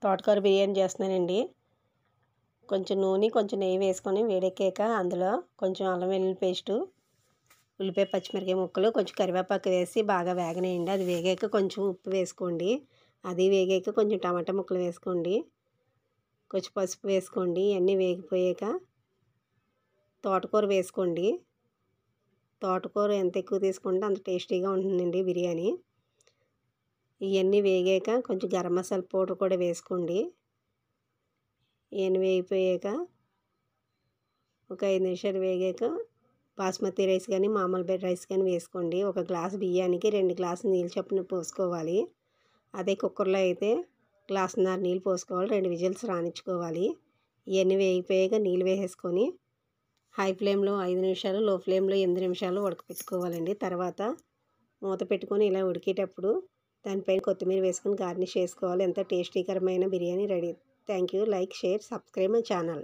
తోటకూర బిర్యానీ చేస్తున్నానండి. కొంచెం నూనె, కొంచెం నెయ్యి వేసుకొని వేడెక్కాక అందులో కొంచెం అల్లం వెల్లుల్లి పేస్టు, ఉల్లిపాయ పచ్చిమిరపకాయ ముక్కలు, కొంచెం కరివేపాకు వేసి బాగా వేగనేయండి. అది వేగాక కొంచెం ఉప్పు వేసుకోండి. అది వేగాక కొంచెం టమాటా ముక్కలు వేసుకోండి. కొంచెం పసుపు వేసుకోండి. ఇవన్నీ వేగిపోయాక తోటకూర వేసుకోండి. తోటకూర ఎంత ఎక్కువ తీసుకుంటే అంత టేస్టీగా ఉంటుందండి బిర్యానీ. ఇవన్నీ వేగాక కొంచెం గరం మసాలా పౌడర్ కూడా వేసుకోండి. ఇవన్నీ వేగిపోయాక ఒక 5 నిమిషాలు వేగాక బాస్మతి రైస్ కానీ మామూలు రైస్ కానీ వేసుకోండి. ఒక గ్లాసు బియ్యానికి 2 గ్లాసులు నీళ్ళు చొప్పున పోసుకోవాలి. అదే కుక్కర్లో అయితే గ్లాసున్నర నీళ్ళు పోసుకోవాలి. 2 విజిల్స్ రానిచ్చుకోవాలి. ఇవన్నీ వేగిపోయాక నీళ్ళు వేసేసుకొని హై ఫ్లేమ్లో 5 నిమిషాలు, లో ఫ్లేమ్లో 8 నిమిషాలు ఉడకపెట్టుకోవాలండి. తర్వాత మూత పెట్టుకొని ఇలా ఉడికేటప్పుడు దానిపైన కొత్తిమీర వేసుకొని గార్నిష్ చేసుకోవాలి. ఎంతో టేస్టీకరమైన biryani ready. Thank you. Like, share, subscribe my channel.